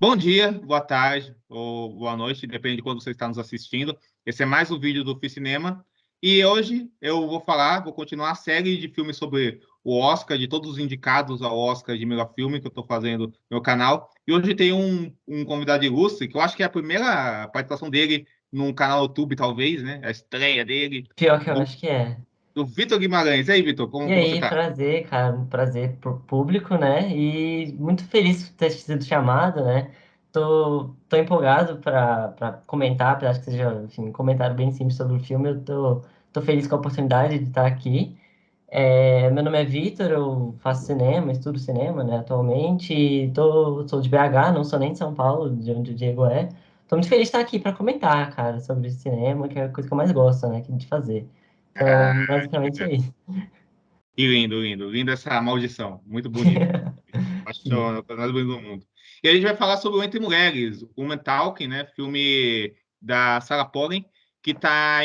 Bom dia, boa tarde ou boa noite, depende de quando você está nos assistindo. Esse é mais um vídeo do Ficinema. E hoje eu vou continuar a série de filmes sobre o Oscar, de todos os indicados ao Oscar de melhor filme que eu estou fazendo no meu canal. E hoje tem um convidado ilustre, que eu acho que é a primeira participação dele num canal YouTube, talvez, né? A estreia dele, Pior que eu do, acho que é. do Vitor Guimarães. E aí, Vitor, E como você aí, está? prazer, cara, um prazer pro público, né? E muito feliz por ter sido chamado, né? Tô empolgado para comentar, apesar que seja, enfim, um comentário bem simples sobre o filme. Tô feliz com a oportunidade de estar aqui. Meu nome é Vitor, eu faço cinema, estudo cinema, né, atualmente. E sou de BH, não sou nem de São Paulo, de onde o Diego é. Tô muito feliz de estar aqui para comentar, cara, sobre cinema, que é a coisa que eu mais gosto, né, de fazer. Então, Ah, que basicamente é legal. isso. Que lindo, lindo. Lindo essa maldição. Muito bonito. Sim. Acho que é o mais bonito do mundo. E a gente vai falar sobre o Entre Mulheres, o Woman Talking, né? Filme da Sarah Polley, que tá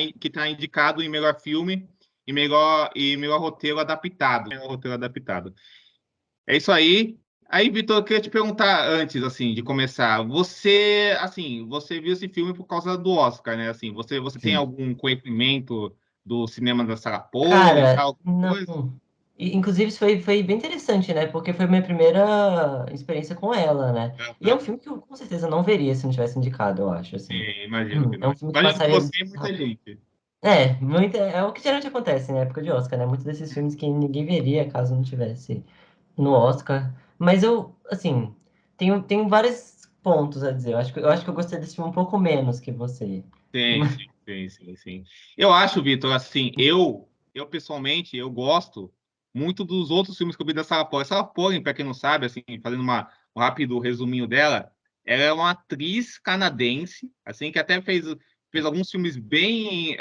indicado em melhor filme e melhor roteiro adaptado. Melhor roteiro adaptado. É isso aí. Aí, Vitor, eu queria te perguntar antes, assim, de começar. Você viu esse filme por causa do Oscar, né? Assim, você tem Sim. algum conhecimento do cinema da Sarah Polley, já Cara, alguma não. coisa? Inclusive, isso foi bem interessante, né? Porque foi minha primeira experiência com ela, né? E é um Aham. filme que eu com certeza não veria se não tivesse indicado, eu acho, assim. Imagino que É não. um filme que Imagino que passaria. você e muita gente. É o que geralmente acontece na época de Oscar, né? Muitos desses filmes que ninguém veria caso não tivesse no Oscar. Mas eu, assim, tenho vários pontos a dizer. Eu acho que eu gostei desse filme um pouco menos que você. Sim, sim, sim, sim, sim. Eu acho, Vitor, assim, eu pessoalmente, eu gosto muito dos outros filmes que eu vi da Sarah Polley. Sarah Polley, para quem não sabe, assim, fazendo um rápido resuminho dela, ela é uma atriz canadense, assim, que até fez alguns filmes bem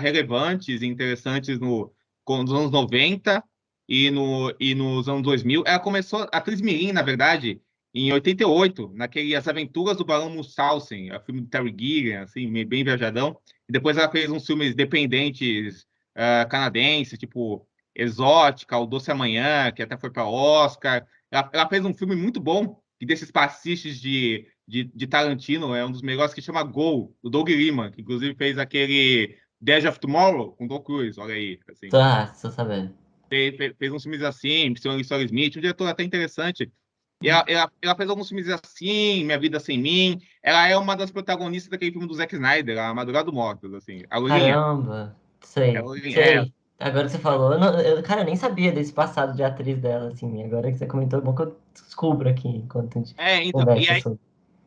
relevantes e interessantes nos anos 90 e nos anos 2000. Ela começou, atriz mirim, na verdade, em 88, naquele As Aventuras do Barão Munchausen, é o filme do Terry Gilliam, assim, bem viajadão. E depois ela fez uns filmes dependentes canadenses, tipo Exótica, O Doce Amanhã, que até foi para Oscar. Ela fez um filme muito bom, que desses pastiches de Tarantino, é um dos melhores, que chama Gol, do Doug Liman, que inclusive fez aquele Edge of Tomorrow, com Tom Cruise, olha aí, assim. Tô sabendo. Fez uns filmes assim, Story Smith, um diretor até interessante. E ela fez alguns filmes assim, Minha Vida Sem Mim. Ela é uma das protagonistas daquele filme do Zack Snyder, A Madrugada dos Mortos, assim. A Lourinha. Caramba, É a sei, Lourinha, sei. Agora que você falou, cara, eu nem sabia desse passado de atriz dela, assim. Agora que você comentou, é bom que eu descubro aqui enquanto a gente então. conversa sobre.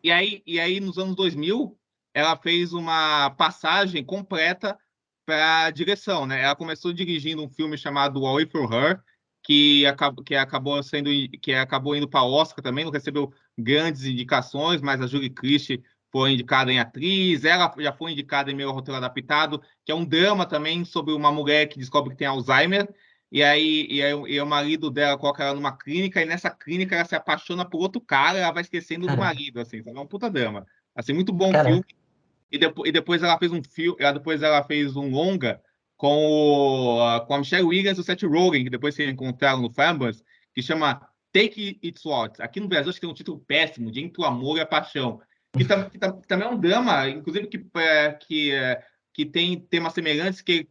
E aí, nos anos 2000, ela fez uma passagem completa para direção, né? Ela começou dirigindo um filme chamado Away From Her, que acabou indo para Oscar também, não recebeu grandes indicações, mas a Julie Christie foi indicada em atriz, ela já foi indicada em Melhor Roteiro Adaptado, que é um drama também sobre uma mulher que descobre que tem Alzheimer, e aí o marido dela coloca ela numa clínica, e nessa clínica ela se apaixona por outro cara, ela vai esquecendo do Cara, marido, assim, sabe? É um puta drama. Assim, muito bom filme. cara, E depois ela fez um filme, depois ela fez um longa com a Michelle Williams e o Seth Rogen, que depois se encontraram no Fambas, que chama Take It What. Aqui no Brasil acho que tem um título péssimo, de Entre o Amor e a Paixão, que também é um drama, inclusive que tem temas semelhantes, que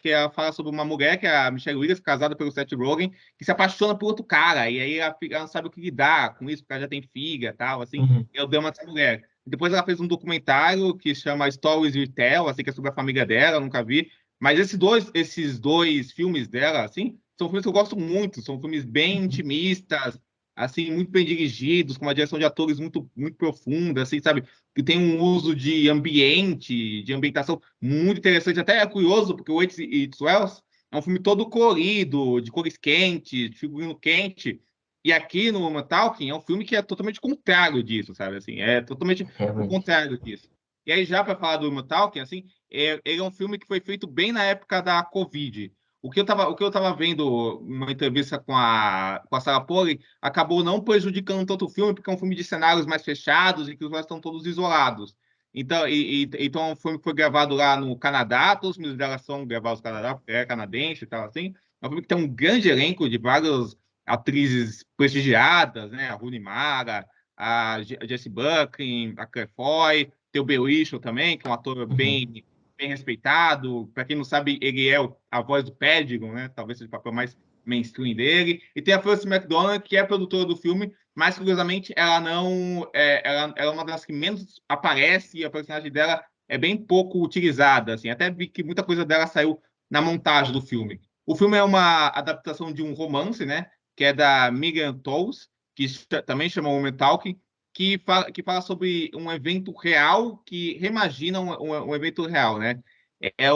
ela fala sobre uma mulher, que é a Michelle Williams, casada pelo Seth Rogen, que se apaixona por outro cara, e aí ela não sabe o que lidar com isso, porque ela já tem filha e tal, assim, uhum, é o drama dessa mulher. Depois ela fez um documentário que chama Stories We Tell, assim, que é sobre a família dela, eu nunca vi. Mas esses dois filmes dela, assim, são filmes que eu gosto muito, são filmes bem uhum. intimistas, assim, muito bem dirigidos, com uma direção de atores muito, muito profunda, assim, sabe? Que tem um uso de ambiente, de ambientação muito interessante. Até é curioso, porque o It's Wells é um filme todo colorido, de cores quentes, de figurino quente. E aqui no Woman Talking é um filme que é totalmente contrário disso, sabe? Assim, é totalmente o Realmente. contrário disso. E aí, já para falar do Woman Talking, assim, ele é um filme que foi feito bem na época da Covid. O que eu tava vendo uma entrevista com a Sarah Polley acabou não prejudicando tanto o filme, porque é um filme de cenários mais fechados e que os lugares estão todos isolados. Então é um filme que foi gravado lá no Canadá, todos os filmes dela são gravados no Canadá, porque é canadense e tal, assim. É um filme que tem um grande elenco de vários atrizes prestigiadas, né? A Rooney Mara, a Jessie Buckley, a Claire Foy, tem o Bill Whishaw também, que é um ator Uhum. bem respeitado. Para quem não sabe, ele é a voz do Pedigon, né? Talvez seja o papel mais mainstream dele. E tem a Frances McDormand, que é produtora do filme, mas curiosamente ela não ela é uma das que menos aparece e a personagem dela é bem pouco utilizada, assim. Até vi que muita coisa dela saiu na montagem do filme. O filme é uma adaptação de um romance, né? Que é da Megan Toles, que também chama Woman Talking, que fala sobre um evento real que reimagina um evento real, né? É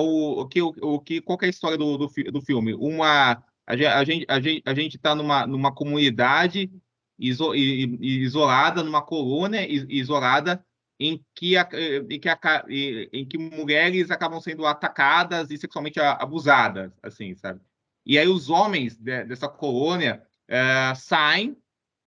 qual que é a história do filme? A gente está numa comunidade isolada, numa colônia isolada, em que mulheres acabam sendo atacadas e sexualmente abusadas, assim, sabe? E aí os homens dessa colônia saem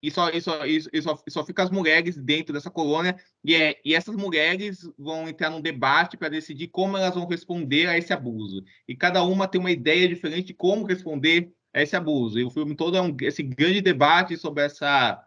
e só fica as mulheres dentro dessa colônia, e essas mulheres vão entrar num debate para decidir como elas vão responder a esse abuso. E cada uma tem uma ideia diferente de como responder a esse abuso. E o filme todo é esse grande debate sobre essa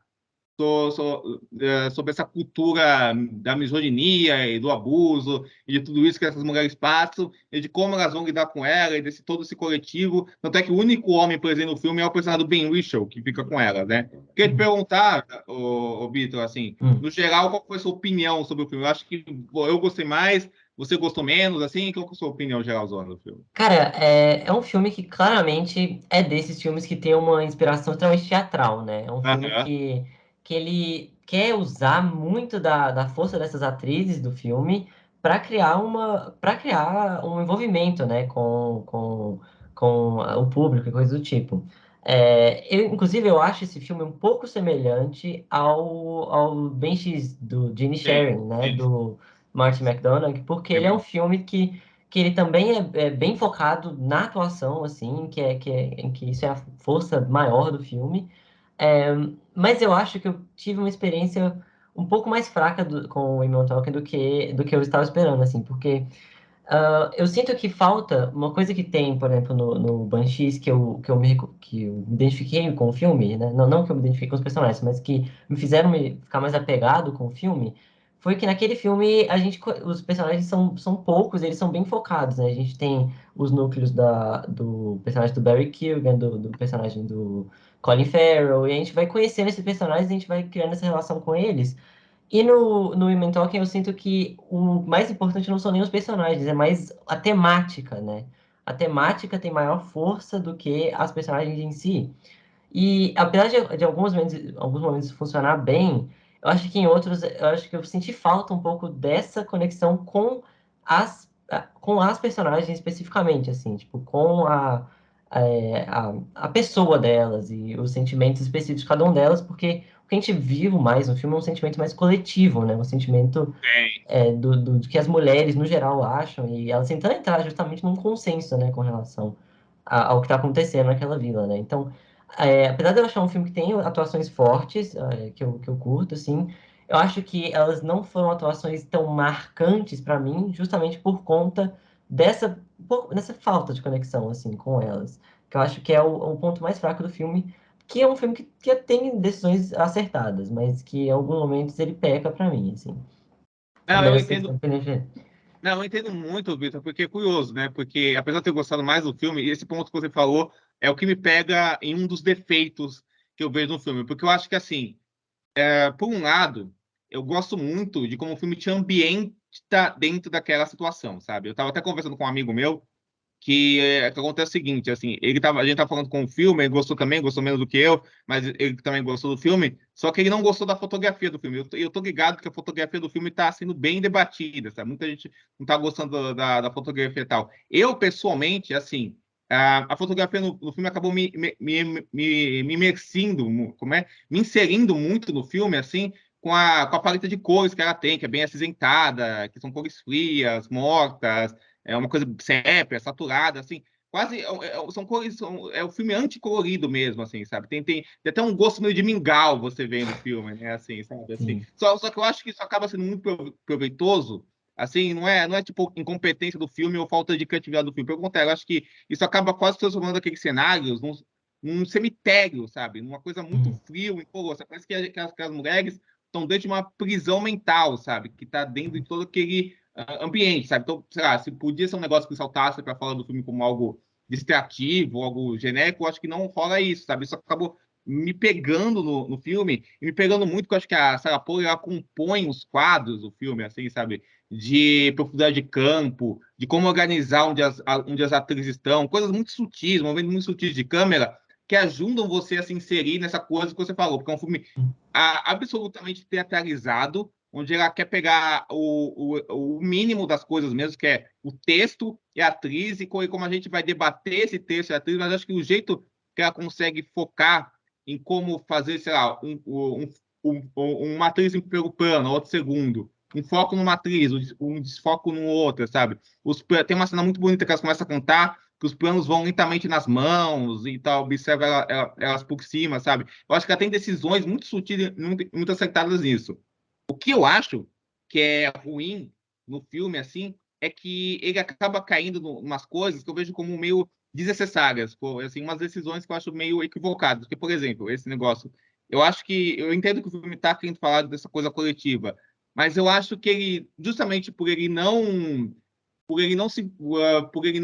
cultura da misoginia e do abuso, e de tudo isso que essas mulheres passam, e de como elas vão lidar com ela, e desse todo esse coletivo. Tanto é que o único homem presente no filme é o personagem do Ben Whishaw, que fica com ela, né? Queria te perguntar, o Vitor, assim, Uhum. no geral, qual foi a sua opinião sobre o filme? Eu acho que eu gostei mais, você gostou menos, assim, qual foi a sua opinião geral do filme? Cara, é um filme que claramente é desses filmes que tem uma inspiração extremamente teatral, né? É um filme Aham, que ele quer usar muito da força dessas atrizes do filme para criar um envolvimento, né? Com o público e coisa do tipo. Inclusive, eu acho esse filme um pouco semelhante ao Banshees do Gene sim, Sharing, né? sim, Do Martin McDonagh, porque ele é um sim. filme que ele também é bem focado na atuação, assim, em que isso é a força maior do filme. É, mas eu acho que eu tive uma experiência um pouco mais fraca com o Emmett Tolkien do que eu estava esperando, assim, porque eu sinto que falta uma coisa que tem, por exemplo, no Banshees, que eu me identifiquei com o filme, né? Não que eu me identifiquei com os personagens, mas que me fizeram ficar mais apegado com o filme, foi que naquele filme os personagens são poucos, eles são bem focados, né? A gente tem os núcleos do personagem do Barry Keoghan, do personagem do Colin Farrell, e a gente vai conhecendo esses personagens, a gente vai criando essa relação com eles. E no Women Talking eu sinto que o mais importante não são nem os personagens, é mais a temática, né? A temática tem maior força do que as personagens em si. E apesar de alguns momentos funcionar bem, eu acho que em outros, eu acho que eu senti falta um pouco dessa conexão com as personagens especificamente, assim, tipo, a pessoa delas e os sentimentos específicos de cada um delas, porque o que a gente vive mais no filme é um sentimento mais coletivo, né? Um sentimento Sim. do que as mulheres, no geral, acham, e elas tentando entrar justamente num consenso, né, com relação ao que está acontecendo naquela vila, né? Então, apesar de eu achar um filme que tem atuações fortes, que eu curto, assim, eu acho que elas não foram atuações tão marcantes para mim, justamente por conta dessa falta de conexão, assim, com elas. Que eu acho que é o ponto mais fraco do filme, que é um filme que tem decisões acertadas, mas que em alguns momentos ele peca para mim, assim. Não, Mas eu eu sei que entendo. você tem diferente. Não, eu entendo muito, Vitor, porque é curioso, né? Porque apesar de eu ter gostado mais do filme, esse ponto que você falou é o que me pega em um dos defeitos que eu vejo no filme. Porque eu acho que, assim, por um lado, eu gosto muito de como o filme te ambienta dentro daquela situação, sabe? Eu estava até conversando com um amigo meu que acontece o seguinte, assim, a gente tava falando com o filme, ele gostou também, gostou menos do que eu, mas ele também gostou do filme, só que ele não gostou da fotografia do filme. Eu tô ligado que a fotografia do filme está sendo bem debatida, sabe? Muita gente não tá gostando da fotografia e tal. Eu, pessoalmente, assim, a fotografia no filme acabou me imersindo, me inserindo muito no filme, assim, com a paleta de cores que ela tem, que é bem acinzentada, que são cores frias, mortas, é uma coisa sépia, saturada, assim, quase são cores, é o filme anticolorido mesmo, assim, sabe? Tem até um gosto meio de mingau você vendo o filme, né? Assim, sabe? Assim, Sim. só que eu acho que isso acaba sendo muito proveitoso, assim, não é tipo incompetência do filme ou falta de criatividade do filme. Pelo contrário, eu acho que isso acaba quase transformando aqueles cenários num cemitério, sabe? Numa coisa muito Uhum. frio, incolor. Parece que as mulheres estão dentro de uma prisão mental, sabe? Que está dentro de todo aquele ambiente, sabe? Então, sei lá, se podia ser um negócio que saltasse para fora do filme como algo distrativo, algo genérico, eu acho que não rola isso, sabe? Isso acabou me pegando no filme, e me pegando muito, porque eu acho que a Sarah Polley, ela compõe os quadros do filme, assim, sabe? De profundidade de campo, de como organizar onde as atrizes estão, coisas muito sutis, movimentos muito sutis de câmera, que ajudam você a se inserir nessa coisa que você falou, porque é um filme absolutamente teatralizado, onde ela quer pegar o mínimo das coisas mesmo, que é o texto e a atriz, e como a gente vai debater esse texto e a atriz, mas acho que o jeito que ela consegue focar em como fazer, sei lá, uma atriz em primeiro plano, outro segundo, um foco numa atriz, um desfoco no outro, sabe? Tem uma cena muito bonita que elas começam a cantar, que os planos vão lentamente nas mãos e tal, observa elas por cima, sabe? Eu acho que ela tem decisões muito sutis, muito acertadas nisso. O que eu acho que é ruim no filme, assim, é que ele acaba caindo em umas coisas que eu vejo como meio desnecessárias, assim, umas decisões que eu acho meio equivocadas. Porque, por exemplo, esse negócio, eu entendo que o filme está querendo falar dessa coisa coletiva, mas eu acho que ele, justamente por ele não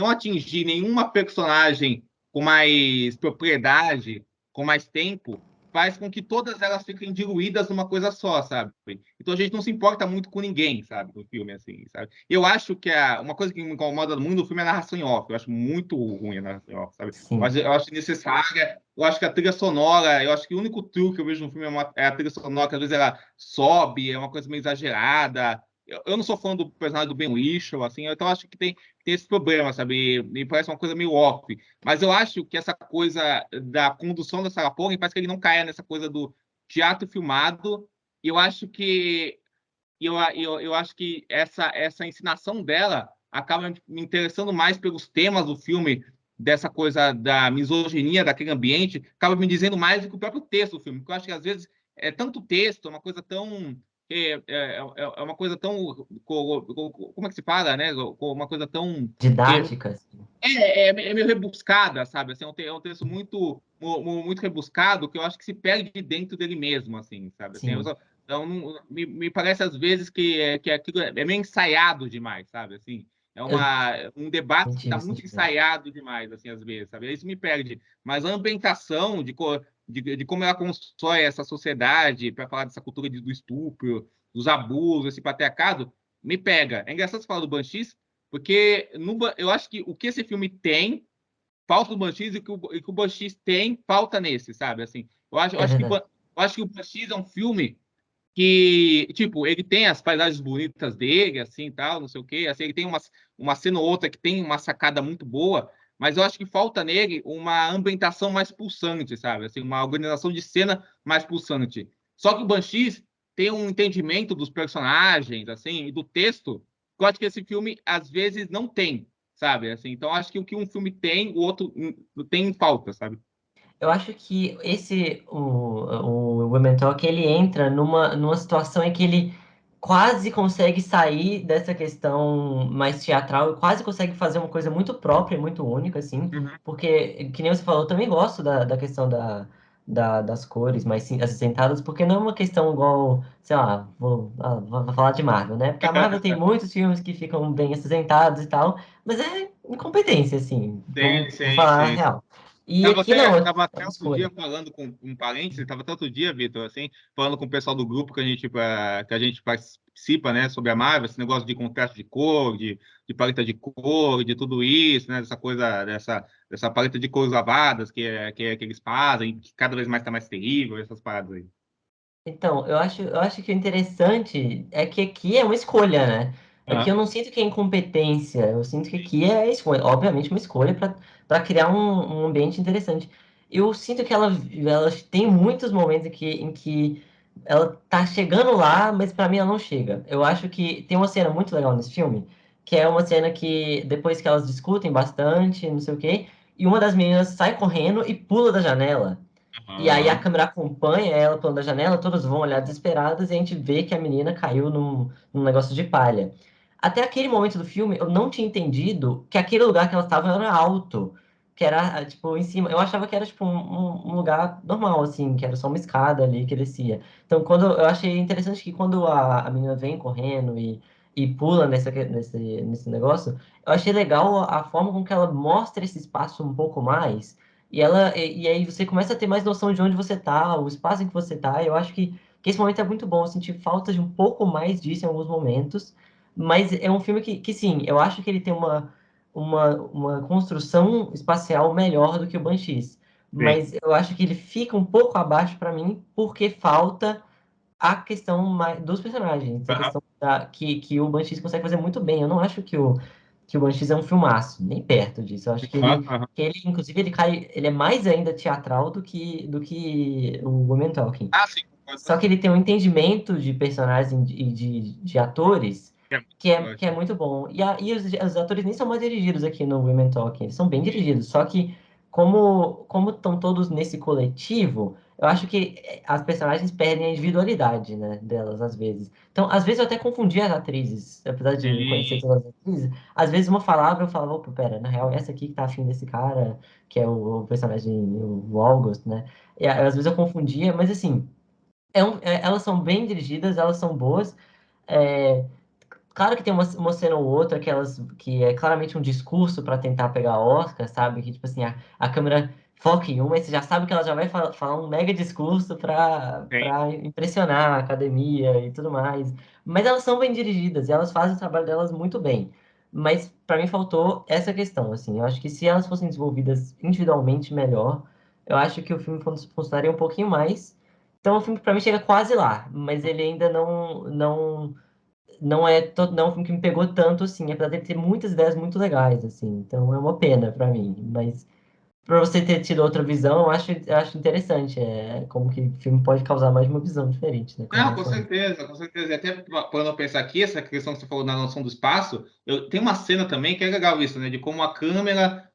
atingir nenhuma personagem com mais propriedade, com mais tempo, faz com que todas elas fiquem diluídas numa coisa só, sabe? Então a gente não se importa muito com ninguém, sabe, no filme, assim, sabe? Eu acho que uma coisa que me incomoda muito no filme é a narração em off. Eu acho muito ruim a narração em off, sabe? Sim. Mas eu acho necessária. Eu acho que a trilha sonora, eu acho que o único truque que eu vejo no filme é a trilha sonora, que às vezes ela sobe, é uma coisa meio exagerada. Eu não sou fã do personagem do Ben Whishaw, assim, então acho que tem esse problema, sabe? Me parece uma coisa meio off. Mas eu acho que essa coisa da condução da Sarah Paulin parece que ele não caia nessa coisa do teatro filmado. E eu acho que essa ensinação dela acaba me interessando mais pelos temas do filme, dessa coisa da misoginia daquele ambiente, acaba me dizendo mais do que o próprio texto do filme. Porque eu acho que às vezes é tanto texto, é uma coisa tão é uma coisa tão como é que se fala, né? Uma coisa tão Didática, assim. é meio rebuscada, sabe? Assim, é um texto muito rebuscado que eu acho que se perde dentro dele mesmo, assim, sabe? Assim, Sim. então, me parece às vezes que aquilo é meio ensaiado demais, sabe? Assim, Eu um debate que senti está esse muito sentimento. ensaiado demais, assim, às vezes, sabe? Isso me perde. Mas a ambientação de como ela constrói essa sociedade para falar dessa cultura do estupro, dos abusos, esse patriarcado, me pega. É engraçado você falar do Banshees, porque eu acho que o que esse filme tem, falta no Banshees, e que o Banshees tem, falta nesse, sabe? Assim, É verdade. eu acho que o Banshees é um filme que, tipo, ele tem as paisagens bonitas dele, assim, tal, não sei o quê, assim, ele tem uma cena ou outra que tem uma sacada muito boa, mas eu acho que falta nele uma ambientação mais pulsante, sabe? Assim, uma organização de cena mais pulsante. Só que o Banshees tem um entendimento dos personagens, assim, e do texto, que eu acho que esse filme, às vezes, não tem, sabe? Assim, então, eu acho que o que um filme tem, o outro tem em falta, sabe? Eu acho que o Women Talk, ele entra numa situação em que ele quase consegue sair dessa questão mais teatral, quase consegue fazer uma coisa muito própria, muito única, assim, Uhum. porque, que nem você falou, eu também gosto da questão das cores mais acinzentadas, porque não é uma questão igual, sei lá, vou falar de Marvel, né? Porque a Marvel tem muitos filmes que ficam bem acinzentados e tal, mas é incompetência, assim, Sim, vou sim, falar a sim. real. E aqui não, é Tava até uma outro dia escolha. falando com um parente, tava até outro dia, Vitor, assim, falando com o pessoal do grupo que a gente participa, né, sobre a Marvel, esse negócio de contraste de cor, de paleta de cor, de tudo isso, né, dessa coisa, dessa paleta de cores lavadas que eles fazem, que cada vez mais tá mais terrível, essas paradas aí. Então, eu acho que o interessante é que aqui é uma escolha, né? Aqui Aham. eu não sinto que é incompetência, eu sinto que aqui é escolha, obviamente uma escolha para criar um ambiente interessante. Eu sinto que ela tem muitos momentos em que ela tá chegando lá, mas para mim ela não chega. Eu acho que tem uma cena muito legal nesse filme, que é uma cena que depois que elas discutem bastante, não sei o quê, e uma das meninas sai correndo e pula da janela. E aí a Aham. câmera acompanha ela pulando da janela, todas vão olhar desesperadas e a gente vê que a menina caiu num negócio de palha. Até aquele momento do filme, eu não tinha entendido que aquele lugar que ela estava era alto. que era, tipo, em cima. Eu achava que era, tipo, um lugar normal, assim, que era só uma escada ali que descia. Então, quando eu achei interessante que quando a menina vem correndo e pula nesse negócio, eu achei legal a forma com que ela mostra esse espaço um pouco mais. E aí você começa a ter mais noção de onde você tá, o espaço em que você tá. Eu acho que esse momento é muito bom. Eu senti falta de um pouco mais disso em alguns momentos. Mas é um filme que sim, eu acho que ele tem uma construção espacial melhor do que o Banshees. Sim. Mas eu acho que ele fica um pouco abaixo para mim porque falta a questão dos personagens, a Aham. questão que o Banshees consegue fazer muito bem. Eu não acho que o Banshees é um filmaço, nem perto disso. Eu acho Aham. Aham. inclusive, ele é mais ainda teatral do que o Women Talking. Ah, sim, concordo com Só que você. ele tem um entendimento de personagens e de atores É muito que é forte. muito bom. E os atores nem são mal dirigidos aqui no Women Talking, eles são bem dirigidos. Só que, como estão todos nesse coletivo, eu acho que as personagens perdem a individualidade, né, delas, às vezes. Então, às vezes eu até confundia as atrizes, apesar de conhecer Sim. todas as atrizes. Às vezes uma falava, eu falava, opa, pera, na real, essa aqui que tá afim desse cara, que é o personagem, o August, né? E, às vezes eu confundia, mas assim. Elas são bem dirigidas, elas são boas. É, claro que tem uma cena ou outra que é claramente um discurso para tentar pegar Oscar, sabe? Que, tipo assim, a câmera foca em uma e você já sabe que ela já vai falar um mega discurso Sim. para impressionar a academia e tudo mais. Mas elas são bem dirigidas e elas fazem o trabalho delas muito bem. Mas para mim faltou essa questão, assim. Eu acho que se elas fossem desenvolvidas individualmente melhor, eu acho que o filme funcionaria um pouquinho mais. Então o filme para mim chega quase lá, mas ele ainda não é um filme que me pegou tanto assim, apesar de ter muitas ideias muito legais, assim. Então é uma pena pra mim, mas pra você ter tido outra visão, eu acho interessante, como que o filme pode causar mais de uma visão diferente, né, com Não, com relação a isso. certeza, com certeza. E até quando eu pensar aqui, essa questão que você falou na noção do espaço, tem uma cena também que é legal isso, né? De como a câmera,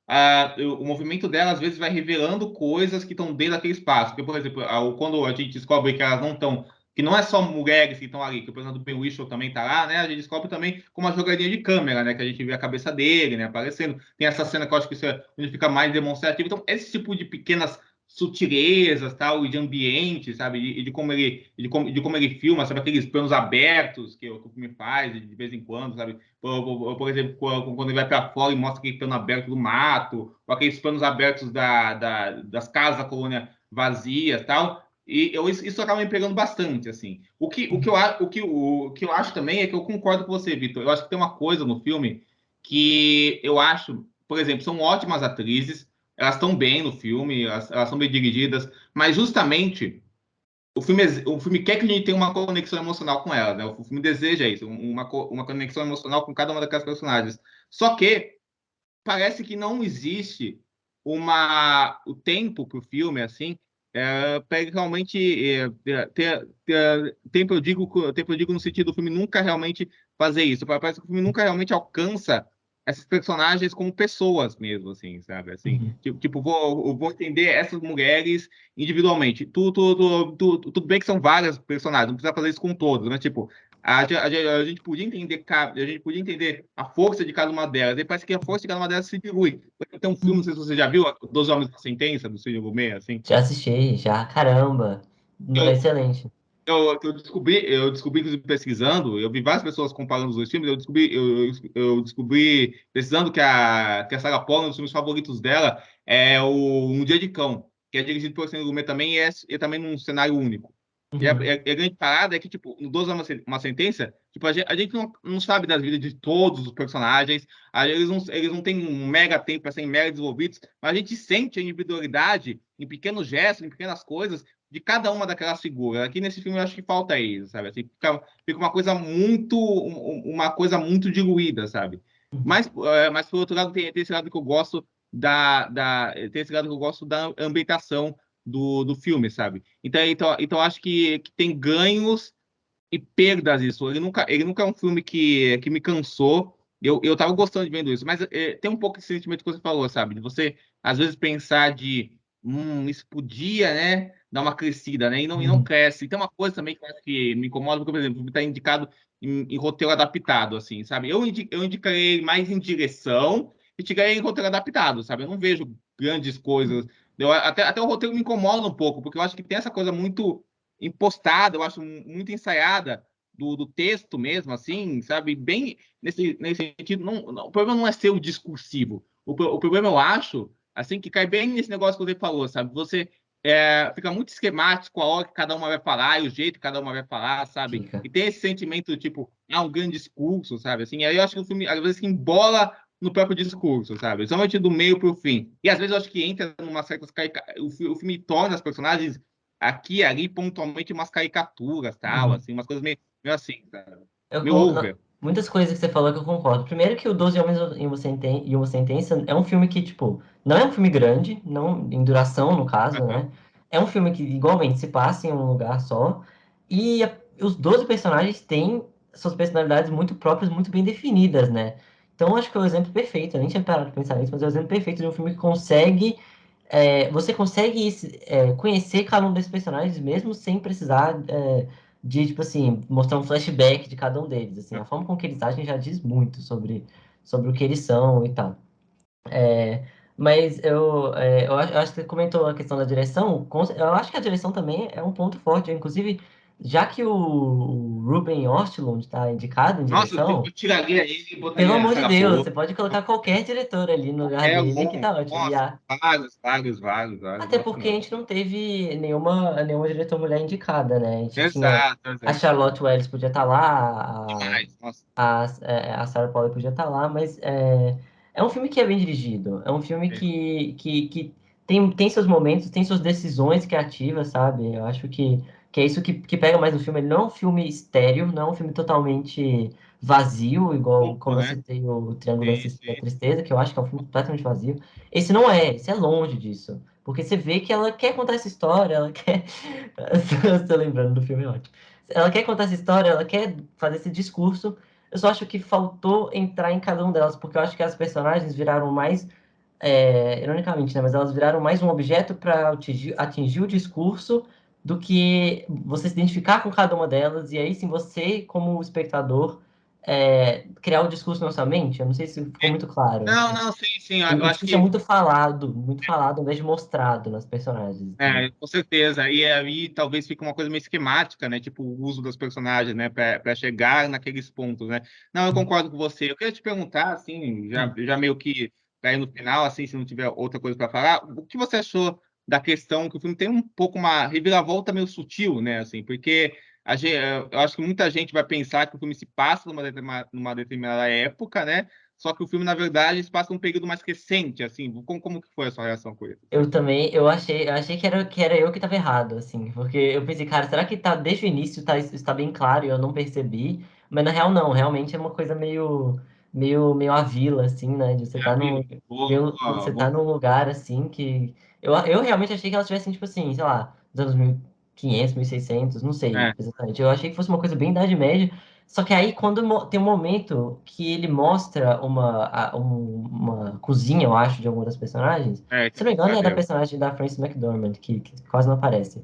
o movimento dela às vezes vai revelando coisas que estão dentro daquele espaço. Porque, por exemplo, quando a gente descobre que elas não estão, que não é só mulheres que estão ali, que o personagem do Ben Whishaw também está lá, né? A gente descobre também com uma jogadinha de câmera, né? Que a gente vê a cabeça dele, né? Aparecendo. Tem essa cena que eu acho que isso onde fica mais demonstrativo. Então, esse tipo de pequenas sutilezas, tal, e de ambiente, sabe, de como ele filma, sabe, aqueles planos abertos que o filme faz de vez em quando, sabe, por exemplo, quando ele vai para fora e mostra aquele plano aberto do mato, ou aqueles planos abertos das casas da colônia vazias, tal. Isso acaba me pegando bastante, assim. O que eu acho também é que eu concordo com você, Vitor. Eu acho que tem uma coisa no filme que eu acho, por exemplo, são ótimas atrizes, elas estão bem no filme, elas são bem dirigidas, mas justamente o filme quer que a gente tenha uma conexão emocional com elas, né? O filme deseja isso, uma conexão emocional com cada uma daquelas personagens. Só que parece que não existe o tempo para o filme, assim, para ele realmente tempo eu digo no sentido do filme nunca realmente fazer isso. Parece que o filme nunca realmente alcança essas personagens como pessoas mesmo, assim, sabe? Assim, Uhum. tipo, eu vou entender essas mulheres individualmente. Tudo bem que são várias personagens, não precisa fazer isso com todas, mas tipo, a gente podia entender, a gente podia entender a força de cada uma delas. E parece que a força de cada uma delas se dilui. Tem um filme, não sei se você já viu, Dois Homens com Sentença, do Cine Gourmet, assim. Já assisti, já, caramba, Eu, excelente. eu descobri, inclusive, pesquisando, eu vi várias pessoas comparando os dois filmes, eu descobri, pesquisando, que a Sarah Paulson, um dos filmes favoritos dela, é Um Dia de Cão, que é dirigido pelo Cine Gourmet também, e é também num cenário único. E a, Uhum. a, a grande parada é que, tipo, no Doze Homens uma Sentença, tipo, a gente não sabe das vidas de todos os personagens, eles não têm um mega tempo para serem mega desenvolvidos, mas a gente sente a individualidade em pequenos gestos, em pequenas coisas, de cada uma daquelas figuras. Aqui nesse filme eu acho que falta isso, sabe? Assim, fica uma coisa muito diluída, sabe? Mas por outro lado, tem esse lado que eu gosto tem esse lado que eu gosto da ambientação do filme, sabe? Então acho que tem ganhos e perdas isso. Ele nunca é um filme que me cansou. Eu tava gostando de vendo isso, mas tem um pouco esse sentimento que você falou, sabe? De você, às vezes, pensar isso podia, né, dar uma crescida, né? E não Uhum. cresce. E tem uma coisa também que eu acho que me incomoda, porque, por exemplo, o filme está indicado em roteiro adaptado, assim, sabe? Eu indicaria ele mais em direção, criticaria em roteiro adaptado, sabe? Eu não vejo grandes coisas. Até o roteiro me incomoda um pouco, porque eu acho que tem essa coisa muito impostada, eu acho muito ensaiada do texto mesmo, assim, sabe? Bem nesse sentido. O problema não é ser o discursivo. O problema, eu acho, assim, que cai bem nesse negócio que você falou, sabe? Você fica muito esquemático a hora que cada uma vai falar e o jeito que cada uma vai falar, sabe? Fica. E tem esse sentimento, tipo, um grande discurso, sabe? Assim, aí eu acho que o filme, às vezes, que embola no próprio discurso, sabe? Somente do meio para o fim. E às vezes eu acho que entra numa certa o filme torna as personagens aqui e ali pontualmente umas caricaturas, tal, Uhum. assim, umas coisas meio assim, sabe? Eu, Meio over. muitas coisas que você falou que eu concordo. Primeiro que o 12 Homens e uma Sentença é um filme que, tipo, não é um filme grande, não em duração, no caso, Aham. né? É um filme que, igualmente, se passa em um lugar só. E os 12 personagens têm suas personalidades muito próprias, muito bem definidas, né? Então, acho que é o exemplo perfeito. Eu nem tinha parado de pensar nisso, mas é o exemplo perfeito de um filme que consegue... você consegue conhecer cada um desses personagens mesmo sem precisar de, tipo assim, mostrar um flashback de cada um deles, assim, a forma com que eles agem já diz muito sobre o que eles são e tal. Mas eu acho que você comentou a questão da direção, eu acho que a direção também é um ponto forte, inclusive, já que o Ruben Östlund está indicado em Nossa, direção, eu tiraria ele e pelo botaria a amor de Sarah Deus, Paul. você pode colocar qualquer diretor ali no lugar É dele, que longo. tá ótimo. Nossa, vários. Até Nossa, porque a senhora. gente não teve nenhuma diretora mulher indicada, né? A gente tinha Exato, a exato. Charlotte Wells podia estar lá, Demais. Nossa. a Sarah Polley podia estar lá, mas é um filme que é bem dirigido. É um filme É. que tem seus momentos, tem suas decisões criativas, sabe? Eu acho que é isso que pega mais no filme. Ele não é um filme estéril, não é um filme totalmente vazio, igual Pouco, como eu né? citei o Triângulo Sim, da sim. Tristeza, que eu acho que é um filme completamente vazio. Esse não é, esse é longe disso. Porque você vê que ela quer contar essa história, ela quer. Estou lembrando do filme, é ótimo. Ela quer contar essa história, ela quer fazer esse discurso. Eu só acho que faltou entrar em cada um delas, porque eu acho que as personagens viraram mais, ironicamente, né? Mas elas viraram mais um objeto para atingir o discurso do que você se identificar com cada uma delas, e aí sim você, como espectador, criar o discurso na sua mente. Eu não sei se ficou muito claro. Não, não, sim, sim. Eu O acho discurso é que muito falado, ao invés de mostrado nas personagens, entendeu? com certeza. E aí talvez fique uma coisa meio esquemática, né? Tipo, o uso dos personagens, né? Para chegar naqueles pontos, né? Não, eu concordo com você. Eu queria te perguntar, assim, Hum. já meio que para ir no final, assim, se não tiver outra coisa para falar, o que você achou da questão que o filme tem um pouco uma reviravolta meio sutil, né? Assim, porque eu acho que muita gente vai pensar que o filme se passa numa determinada época, né? Só que o filme, na verdade, se passa num período mais recente, assim. Como que foi a sua reação com isso? Eu também, eu achei que era eu que estava errado, assim, porque eu pensei, cara, será que tá desde o início está bem claro e eu não percebi? Mas na real não, realmente é uma coisa meio a vila, assim, né? De você É a tá vida. você tá Boa. num lugar assim que eu realmente achei que elas tivessem tipo assim, sei lá, dos anos 1500, 1600, não sei É, exatamente. Eu achei que fosse uma coisa bem Idade Média. Só que aí, quando tem um momento que ele mostra uma cozinha, eu acho, de alguma das personagens, se tem não me engano, é da brincadeira. personagem da Frances McDormand, que quase não aparece.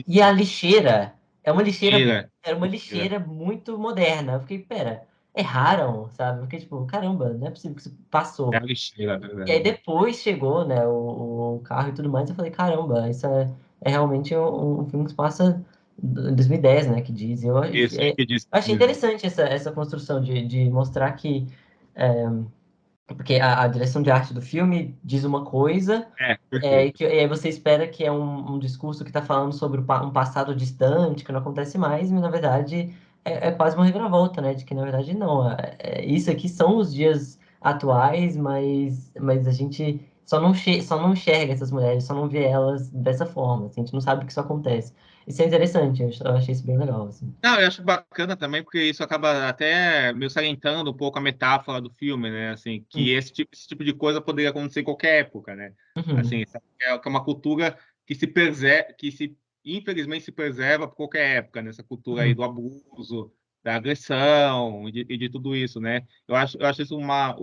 E a lixeira Mentira. era uma Mentira. lixeira muito moderna. Eu fiquei, pera, erraram, sabe? Eu fiquei tipo, caramba, não é possível que isso É a passou. lixeira, na E aí verdade. depois chegou, né, o carro e tudo mais, eu falei, caramba, isso é realmente um filme que se passa em 2010, né, que diz. Isso, que disse. Eu achei interessante essa construção de mostrar que é, porque a direção de arte do filme diz uma coisa, Perfeito. e aí você espera que é um discurso que está falando sobre um passado distante, que não acontece mais, mas na verdade é quase uma reviravolta, né? De que na verdade não. Isso aqui são os dias atuais, mas a gente só não enxerga essas mulheres, só não vê elas dessa forma, assim, a gente não sabe que isso acontece. Isso é interessante, eu achei isso bem legal, assim. Não, eu acho bacana também, porque isso acaba até meio salientando um pouco a metáfora do filme, né? Assim, que Hum. esse tipo de coisa poderia acontecer em qualquer época, né? Uhum. Assim, sabe? Que é uma cultura infelizmente se preserva por qualquer época, nessa cultura aí Uhum. do abuso, da agressão e de tudo isso, né? Eu acho isso uma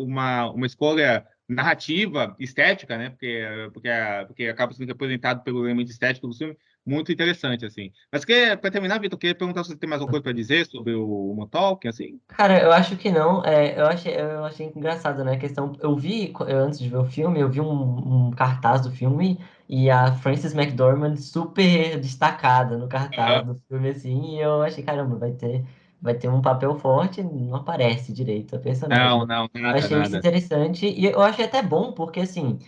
escolha narrativa, estética, né? Porque acaba sendo representado pelo elemento estético do filme, muito interessante, assim. Mas para terminar, Vitor, eu queria perguntar se você tem mais alguma coisa para dizer sobre o Tolkien, assim. Cara, eu acho que não. Eu achei engraçado, né? A questão. Antes de ver o filme, eu vi um cartaz do filme e a Frances McDormand super destacada no cartaz Aham. do filme, assim, e eu achei, caramba, vai ter um papel forte, não aparece direito a personagem. Não, não, Eu nada, achei isso nada. interessante e eu achei até bom, porque, assim,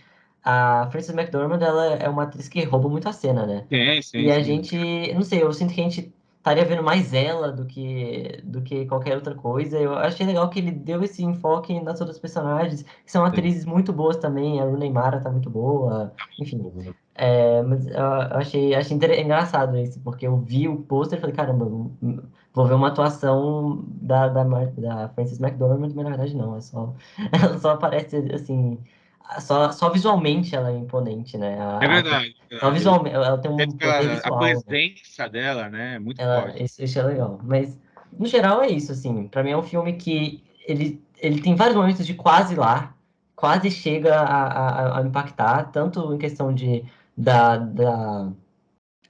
a Frances McDormand, ela é uma atriz que rouba muito a cena, né? Sim, sim, E a sim. gente, não sei, eu sinto que a gente estaria vendo mais ela do que qualquer outra coisa. Eu achei legal que ele deu esse enfoque nas outras personagens, que são Sim. atrizes muito boas também. A Rooney Mara tá muito boa, enfim. Sim. Mas eu achei engraçado isso, porque eu vi o pôster e falei, caramba, vou ver uma atuação da Frances McDormand, mas na verdade não, ela só aparece assim, só visualmente ela é imponente, né? É verdade, é Só verdade. visualmente, ela tem um poder A visual, né? presença dela, né, é muito Ela, forte. isso é legal. Mas, no geral, é isso, assim. Pra mim é um filme que ele tem vários momentos de quase lá, quase chega a impactar, tanto em questão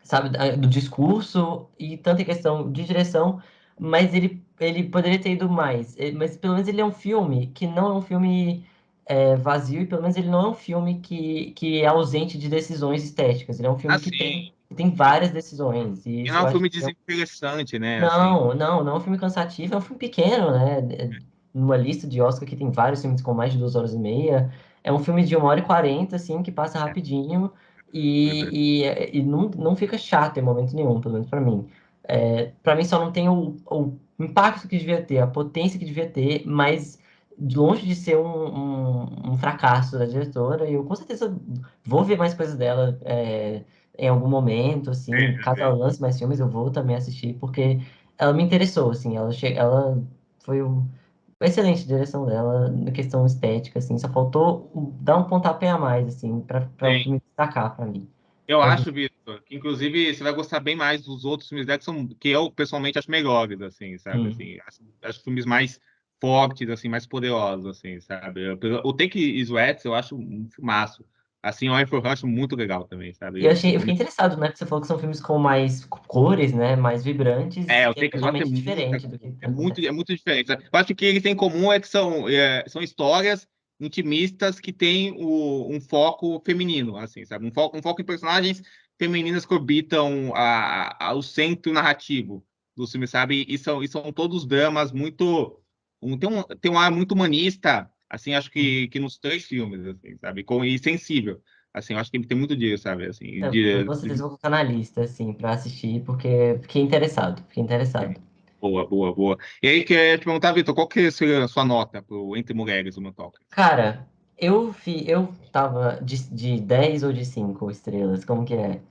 sabe, do discurso e tanto em questão de direção, mas ele poderia ter ido mais. Mas pelo menos ele é um filme que não é um filme vazio e pelo menos ele não é um filme que é ausente de decisões estéticas. Ele é um filme que Assim, tem várias decisões e e não isso é eu um acho filme que desinteressante, né, assim. não é um filme cansativo, é um filme pequeno, né? Numa lista de Oscar que tem vários filmes com mais de 2 horas e meia. É um filme de 1 hora e 40, assim, que passa É, rapidinho é verdade. e não fica chato em momento nenhum, pelo menos pra mim. Pra mim só não tem o impacto que devia ter, a potência que devia ter, mas de longe de ser um fracasso da diretora, e eu com certeza vou ver mais coisas dela. Em algum momento, assim, caso ela É. lance mais filmes, eu vou também assistir, porque ela me interessou, assim, ela foi uma excelente direção dela na questão estética, assim, só faltou dar um pontapé a mais, assim, para o Sim. filme destacar para mim. Eu Mas, acho, Vitor, que inclusive você vai gostar bem mais dos outros filmes dela, que eu pessoalmente acho melhores, assim, sabe? enfim, Assim, acho filmes mais fortes, assim, mais poderosos, assim, sabe? O Take Is Wet, eu acho um filmaço. Assim, o Eye for Her, eu acho muito legal também, sabe? eu fiquei interessado, né, porque você falou que são filmes com mais cores, né, mais vibrantes, O que é Take Is Wet totalmente diferente do que é acontece. muito diferente, sabe? Eu acho que o que eles têm em comum é que são histórias intimistas que têm um foco feminino, assim, sabe? Um foco em personagens femininas que orbitam o centro narrativo do filme, sabe? E são todos dramas muito... tem um ar muito humanista, assim, acho que nos três filmes, assim, sabe? E sensível. Assim, eu acho que tem muito disso, sabe? Assim, Eu com certeza vou colocar na lista, assim, para assistir, porque fiquei interessado, fiquei interessado. Boa, boa, boa. E aí, queria te perguntar, Vitor, qual que seria a sua nota pro Entre Mulheres, o meu toque? Cara, eu tava de 10 ou de 5 estrelas, como que é?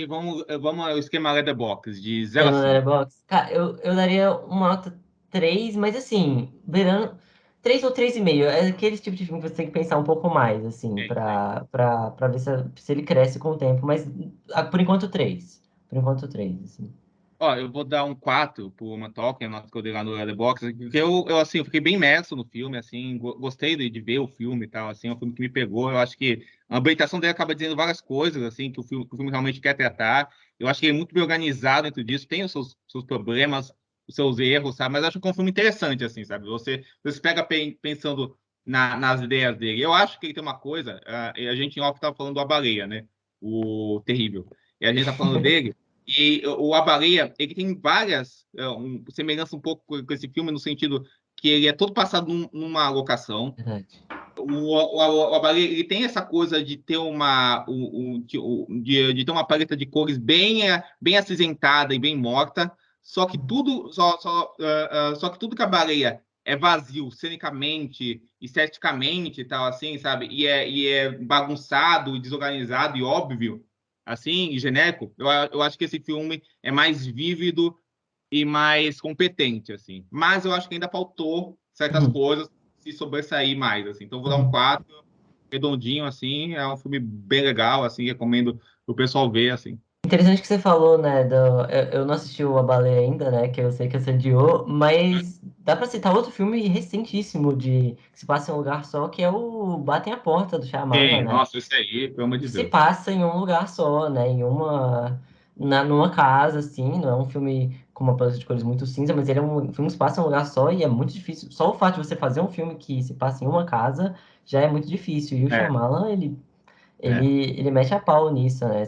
Vamos ao esquema Letterboxd, de zero a Pelo 5. Letterboxd? Cara, eu daria uma nota 3, mas assim, beirando 3 ou 3,5. É aquele tipo de filme que você tem que pensar um pouco mais, assim, Sim, sim. pra ver se ele cresce com o tempo, mas por enquanto 3. Por enquanto 3, assim. Ó, eu vou dar um 4 pro Uma Talking, a nota que eu dei lá no Letterboxd, porque assim, eu fiquei bem imerso no filme, assim, gostei de ver o filme e tal, assim, é um filme que me pegou, eu acho que a ambientação dele acaba dizendo várias coisas, assim, que o filme realmente quer tratar, eu acho que ele é muito bem organizado dentro disso, tem os seus problemas, os seus erros, sabe, mas eu acho que é um filme interessante, assim, sabe, você pega pensando nas ideias dele, eu acho que ele tem uma coisa, e a gente em off estava falando do A Baleia, né, o Terrível, e a gente tá falando dele, e o A Baleia, ele tem várias semelhanças um pouco com esse filme, no sentido que ele é todo passado numa locação. Verdade. O A Baleia, ele tem essa coisa de ter de ter uma paleta de cores bem acinzentada e bem morta, só que tudo que a Baleia é vazio, cenicamente, esteticamente e tal, assim, sabe? E é bagunçado, e desorganizado e óbvio, assim, e genérico. Eu acho que esse filme é mais vívido e mais competente, assim. Mas eu acho que ainda faltou certas Uhum. coisas se sobressair mais, assim. Então, eu vou dar um Uhum. 4 redondinho, assim. É um filme bem legal, assim. Recomendo o pessoal ver, assim. Interessante que você falou, né? Eu não assisti o A Baleia ainda, né? Que eu sei que você odiou, mas dá pra citar outro filme recentíssimo que se passa em um lugar só, que é o Batem a Porta do Shyamalan, Sim, né? nossa, isso aí, pelo amor de Se Deus. passa em um lugar só, né? Numa casa, assim, não é um filme com uma paleta de cores muito cinza, mas ele é um filme que se passa em um lugar só e é muito difícil. Só o fato de você fazer um filme que se passa em uma casa já é muito difícil. E o É, Shyamalan, é. ele mete a pau nisso, né?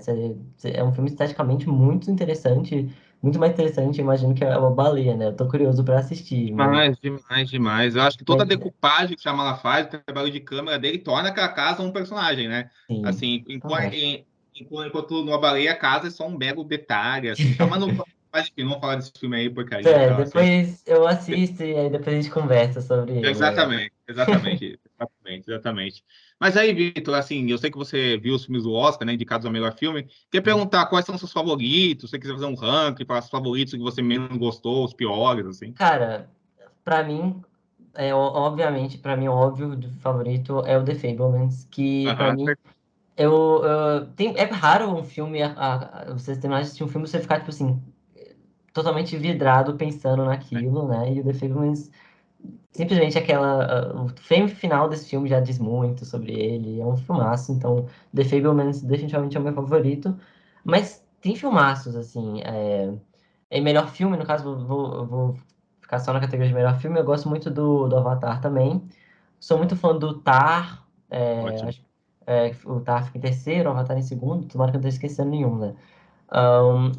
É um filme esteticamente muito interessante, muito mais interessante, imagino, que é uma baleia, né? Eu tô curioso pra assistir, Demais, demais, demais. Eu acho que toda a mas decupagem que o Shyamalan faz, o trabalho de câmera dele, torna aquela casa um personagem, né? sim, Assim, totalmente. enquanto no Baleia a casa é só um mero detalhe, assim, tá? Mas enfim, não vou falar desse filme aí, porcaria e É, tal, assim. depois eu assisto e aí depois a gente conversa sobre ele. É. Exatamente, exatamente, exatamente, exatamente. Mas aí, Vitor, assim, eu sei que você viu os filmes do Oscar, né, indicados ao melhor filme. Queria perguntar quais são os seus favoritos, se você quiser fazer um ranking, falar os favoritos que você menos gostou, os piores, assim. Cara, pra mim, obviamente, pra mim, óbvio, o favorito é o The Fablemans, que pra Aham, mim, é raro um filme, você terminar de assistir um filme e você ficar, tipo assim, totalmente vidrado pensando naquilo, né? E o The Fablemans, simplesmente o frame final desse filme já diz muito sobre ele, é um filmaço, então The Fablemans definitivamente é o meu favorito, mas tem filmaços, assim, em melhor filme, no caso, eu vou ficar só na categoria de melhor filme, eu gosto muito do Avatar também, sou muito fã do Tar, ótimo. o Tar fica em terceiro, o Avatar em segundo, tomara que eu não esteja esquecendo nenhum, né?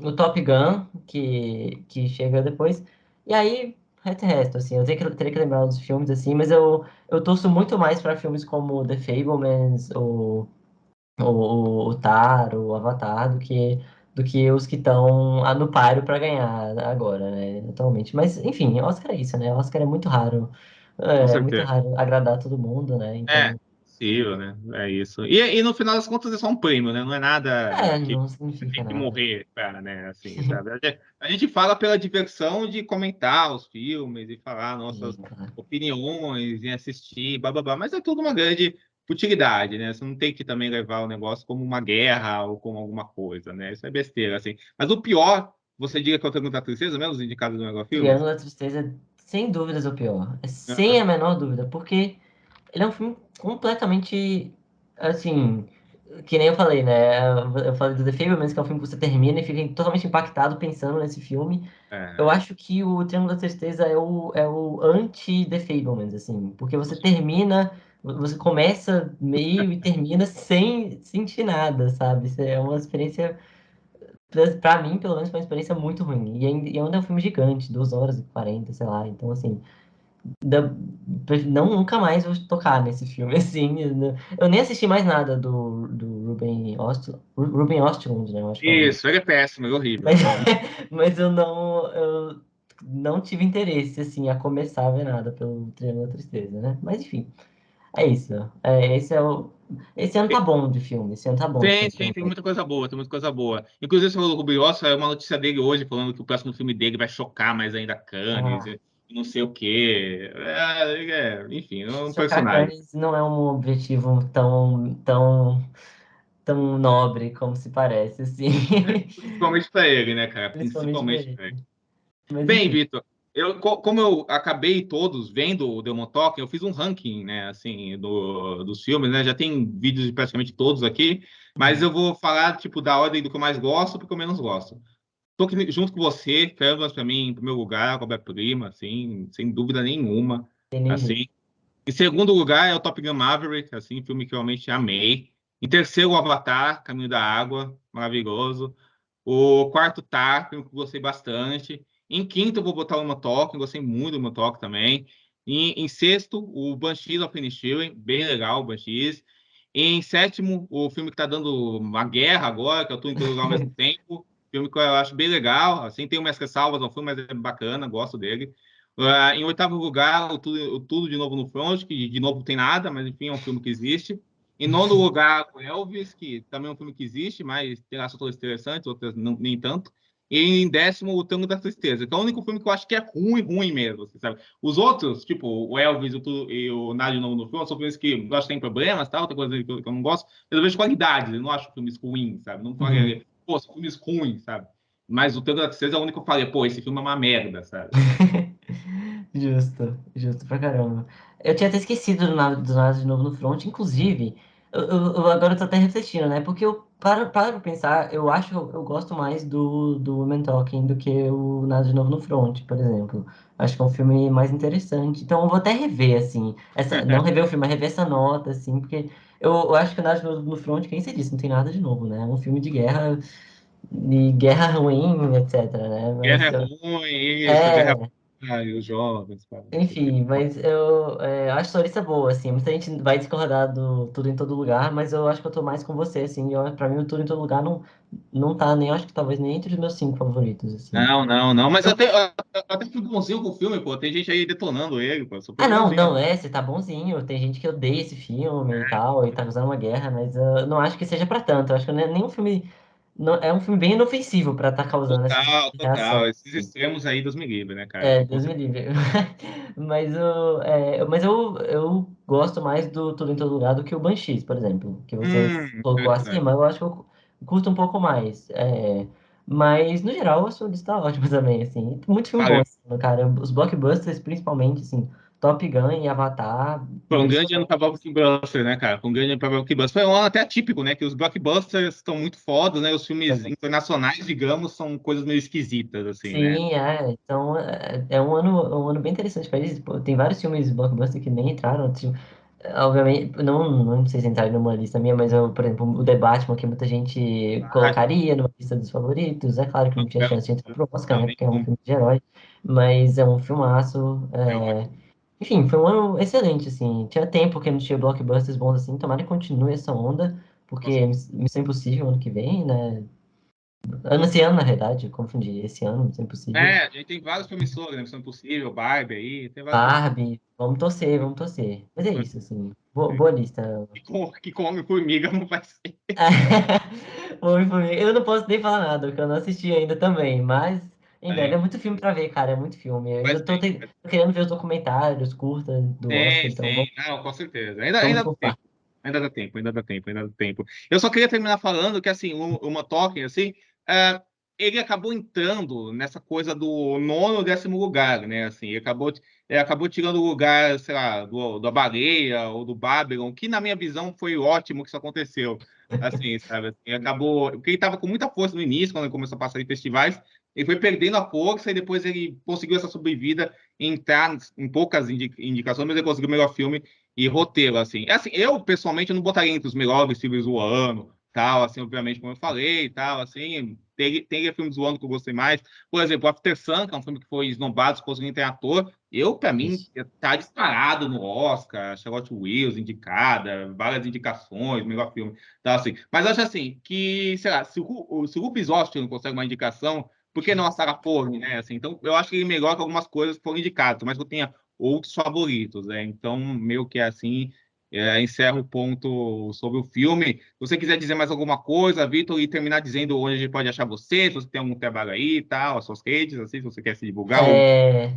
O Top Gun, que chega depois. E aí, resto, assim, teria que lembrar dos filmes, assim, mas eu torço muito mais para filmes como The Fablemans, o Tar, o Avatar, do que os que estão no páreo para ganhar agora, né, atualmente. Mas, enfim, Oscar é isso, né? Oscar Com é muito certeza. raro agradar todo mundo, né? É, Então, possível, né? É isso. E no final das contas é só um prêmio, né? Não é nada que não significa tem que nada. morrer, cara, né? Assim, sabe? A gente fala pela diversão de comentar os filmes e falar Sim, nossas cara. opiniões e assistir, bababá, mas é tudo uma grande futilidade, né? Você não tem que também levar o negócio como uma guerra ou como alguma coisa, né? Isso é besteira, assim. Mas o pior, você diga que é o Triângulo da Tristeza mesmo, os indicados do melhor filme? Triângulo da Tristeza, sem dúvidas, é o pior. É sem Aham. a menor dúvida, porque ele é um filme completamente, assim, que nem eu falei, né? Eu falei do The Fablemans, que é um filme que você termina e fica totalmente impactado pensando nesse filme. Eu É, acho que o Triângulo da Tristeza é o anti-The Fablemans, assim, porque você termina, você começa meio e termina sem sentir nada, sabe? Isso é uma experiência, pra mim, pelo menos, foi uma experiência muito ruim. E ainda é um filme gigante, 2 horas e 40, sei lá. Então, assim, da- não, nunca mais vou tocar nesse filme, assim. Eu nem assisti mais nada do Ruben Östlund, né? Eu acho que é o nome. isso, ele é péssimo, ele é horrível. Mas, mas eu não tive interesse, assim, a começar a ver nada pelo Triângulo da Tristeza, né? Mas, enfim, é isso. Esse ano tá bom de filme, esse ano tá bom de Tem, filme. tem, tem muita coisa boa, tem muita coisa boa. Inclusive, você falou do Rubi Ossa, é uma notícia dele hoje, falando que o próximo filme dele vai chocar mais ainda Cannes, Ah, e não sei o quê. Enfim, é um chocar personagem. Cannes não é um objetivo tão nobre como se parece, assim. Principalmente para ele, né, cara? Principalmente pra Principalmente ele. para ele. Mas Bem, enfim. Vitor, como eu acabei todos vendo o Demon Talk, eu fiz um ranking, né, assim, dos filmes, né? Já tem vídeos de praticamente todos aqui, mas Uhum. eu vou falar, tipo, da ordem do que eu mais gosto para o que eu menos gosto. Tô aqui junto com você, Canvas para mim, em primeiro lugar, obra-prima, assim, sem dúvida nenhuma, Tem nem jeito. assim. Em segundo lugar é o Top Gun Maverick, assim, filme que eu realmente amei. Em terceiro, o Avatar, Caminho da Água, maravilhoso. O quarto, Tar, filme que eu gostei bastante. Em quinto, eu vou botar o Motoque, gostei muito do Motoque também. Em sexto, o Banshees of Inisherin, bem legal o Banshees. Em sétimo, o filme que está dando uma guerra agora, que eu estou em todo lugar ao mesmo tempo. Filme que eu acho bem legal, assim, tem umas ressalvas no filme, mas é bacana, gosto dele. Em oitavo lugar, o Tudo de Novo no Front, que de novo tem nada, mas enfim, é um filme que existe. Em nono lugar, o Elvis, que também é um filme que existe, mas tem as outras interessantes, outras não, nem tanto. E em décimo, o Tango da Tristeza, que é o único filme que eu acho que é ruim, ruim mesmo, você sabe? Os outros, tipo o Elvis e o Nada de Novo no Front, são filmes que eu acho que tem problemas, tal, tem coisa que eu não gosto, mas eu vejo qualidade, eu não acho filmes ruins, sabe? Não Uhum. falei, pô, são filmes ruins, sabe? Mas o Tango da Tristeza é o único que eu falei, pô, esse filme é uma merda, sabe? Justo, justo pra caramba. Eu tinha até esquecido do Nada de Novo no Front, inclusive, agora eu tô até refletindo, né? Porque eu paro pra pensar, eu acho que eu gosto mais do Women Talking do que o Nada de Novo no Front, por exemplo. Acho que é um filme mais interessante. Então eu vou até rever, assim, não rever o filme, mas rever essa nota, assim, porque eu acho que o Nada de Novo no Front, quem você disse, não tem nada de novo, né? É um filme de guerra ruim, etc, né? Guerra Mas é ruim, isso, guerra é. é... Ai, os jovens, cara, não sei o quê. Enfim, mas eu acho a lista boa, assim. Muita gente vai discordar do Tudo em Todo Lugar, mas eu acho que eu tô mais com você, assim. Pra mim, o Tudo em Todo Lugar não tá nem, acho que talvez nem entre os meus cinco favoritos, assim. Não, não, não, mas eu até fui bonzinho com o filme, pô. Tem gente aí detonando ele, pô. Só fui Ah, não, bonzinho. não, você tá bonzinho. Tem gente que odeia esse filme e tal, e tá usando uma guerra, mas eu não acho que seja pra tanto. Eu acho que não é nem um filme. Não, é um filme bem inofensivo pra estar causando essa Total, total. reação. Esses extremos aí, Deus me livre, né, cara? É, Com Deus me certeza. livre. Mas eu gosto mais do Tudo em Todo Lugar do que o Banshees, por exemplo, que você colocou Interessante. acima. Eu acho que eu curto um pouco mais. Mas, no geral, a sua lista tá ótima também, assim. Muito filme bom Valeu. esse ano, cara. Os blockbusters, principalmente, assim, Top Gun e Avatar, Foi um grande ano para impressionantes. blockbuster, né, cara? Foi um grande ano para blockbuster. Foi um ano até atípico, né? Que os blockbusters estão muito fodas, né? Os filmes internacionais, digamos, são coisas meio esquisitas, assim, né? Sim, então é um ano bem interessante para eles. Pô, tem vários filmes blockbuster que nem entraram. Tipo, obviamente, não sei se entraram numa lista minha, mas eu, por exemplo, o The Batman, que muita gente Ah, colocaria numa lista dos favoritos. É claro que não tinha chance de entrar pro Oscar, não, né? nem Porque é um como. filme de herói, mas é um filmaço. É ótimo. Enfim, foi um ano excelente, assim. Tinha tempo que não tinha blockbusters bons assim. Tomara que continue essa onda, porque Missão Impossível ano que vem, né? Esse ano, na verdade, eu confundi. Esse ano, Missão Impossível. É, a gente tem vários promissores, né? Missão Impossível, Barbie aí, tem vários promissores. Barbie, vamos torcer, vamos torcer. Mas é isso, assim. Boa É, lista. que com Homem-Formiga não vai ser. Homem-Formiga. Eu não posso nem falar nada, porque eu não assisti ainda também. Mas em breve é Tem, muito filme pra ver, cara. É muito filme. Eu mas ainda tem. tô querendo ver os documentários, curtas do Oscar, Tem, então tem. Não, com certeza. vamos Ainda dá surfar. tempo. Ainda dá tempo, ainda dá tempo, ainda dá tempo. Eu só queria terminar falando que, assim, uma Tolkien, assim, é, ele acabou entrando nessa coisa do nono ou décimo lugar, né? Assim, ele acabou tirando o lugar, sei lá, da Baleia ou do Babylon, que, na minha visão, foi ótimo que isso aconteceu. Assim, sabe? Assim, acabou. Porque ele estava com muita força no início, quando ele começou a passar em festivais, ele foi perdendo a força e depois ele conseguiu essa sobrevida entrar em poucas indicações, mas ele conseguiu o melhor filme e roteiro, assim. É assim, eu, pessoalmente, eu não botaria entre os melhores filmes do ano, tal, assim, obviamente, como eu falei, tal, assim, tem filmes do ano que eu gostei mais. Por exemplo, After Sun, que é um filme que foi esnobado, conseguiu ter ator, pra mim, Ixi. tá disparado no Oscar, Charlotte Wills indicada, várias indicações, melhor filme, tal, assim. Mas eu acho, assim, que, sei lá, se o Rubens Austin não consegue uma indicação, por que não a Sarah Paulson, né? Assim, então, eu acho que ele melhor que algumas coisas que foram indicadas, mas eu tenha outros favoritos, né? Então, meio que assim, encerro o ponto sobre o filme. Se você quiser dizer mais alguma coisa, Vitor, e terminar dizendo onde a gente pode achar você, se você tem algum trabalho aí e tal, as suas redes, assim, se você quer se divulgar. Ou... É,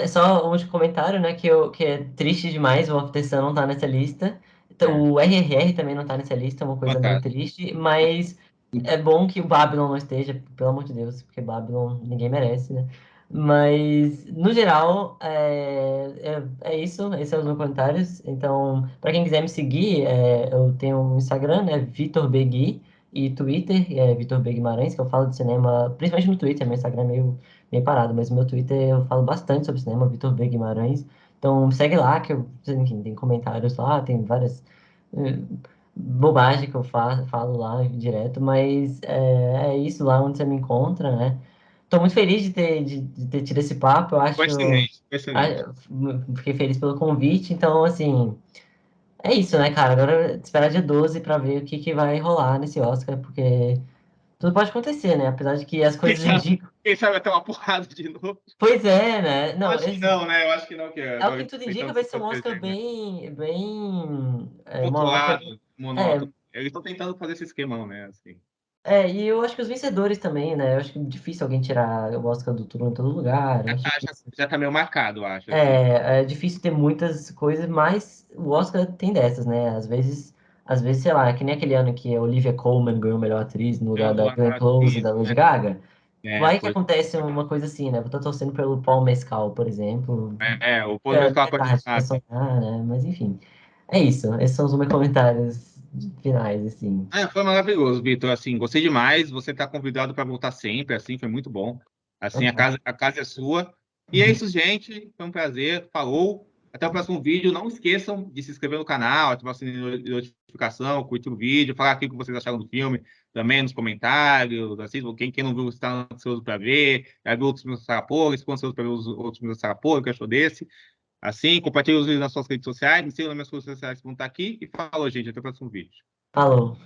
só um último comentário, né? Que é triste demais o After Sun não tá nessa lista. É, Então, o RRR também não tá nessa lista, é uma coisa meio fantástico. triste, mas é bom que o Babylon não esteja, pelo amor de Deus, porque Babylon ninguém merece, né? Mas, no geral, é isso. Esses são os meus comentários. Então, para quem quiser me seguir, eu tenho um Instagram, né? Vitor Begui, e Twitter, Vitor B. Guimarães, que eu falo de cinema, principalmente no Twitter. Meu Instagram é meio parado, mas no meu Twitter eu falo bastante sobre cinema, Vitor B. Guimarães. Então, me segue lá, que eu, enfim, tem comentários lá, tem várias eh, bobagens que eu falo lá direto, mas é isso lá onde você me encontra, né? Tô muito feliz de ter tido esse papo, eu Foi acho. excelente, foi excelente. ah, Fiquei feliz pelo convite, então, assim, é isso, né, cara? Agora esperar dia 12 pra ver o que que vai rolar nesse Oscar, porque tudo pode acontecer, né? Apesar de que as Quem coisas sabe, indicam. quem sabe vai ter uma porrada de novo. Pois é, né? Eu Não, acho que não, né? Eu acho que não, que é o agora que eles tudo estão indica, tentando vai se ser um Oscar proteger, né? uma Oscar. Pontuado, É, monótono. Eles estão tentando fazer esse esquemão, né? Assim. e eu acho que os vencedores também, né? Eu acho que é difícil alguém tirar o Oscar do Tudo em todo lugar. Eu acho difícil. Já tá meio marcado, eu acho, assim. É difícil ter muitas coisas, mas o Oscar tem dessas, né? Às vezes às vezes, sei lá, é que nem aquele ano que a Olivia Colman ganhou melhor atriz no lugar Eu da Glenn Close e da isso, Lady Gaga. Vai que foi. acontece uma coisa assim, né? Eu tô torcendo pelo Paul Mescal, por exemplo. O poder É, ficar é tarde pra apaixonado. sonhar, né? Mas enfim. É isso. Esses são os meus comentários finais, assim. Foi maravilhoso, Vitor. Assim, gostei demais. Você está convidado para voltar sempre. Assim, foi muito bom. Assim, a casa é sua. E é isso, gente. Foi um prazer. Falou. Até o próximo vídeo. Não esqueçam de se inscrever no canal, ativar o sininho de notificação, curtir o vídeo, falar aqui o que vocês acharam do filme também nos comentários. Assim, quem não viu está ansioso para ver. Já viu outros filmes da Sarah Paulson, ficou ansioso para ver os outros filmes da Sarah Paulson, o que achou desse. Assim, compartilhe os vídeos nas suas redes sociais. Me sigam nas minhas redes sociais que vão estar aqui. E falou, gente. Até o próximo vídeo. Falou.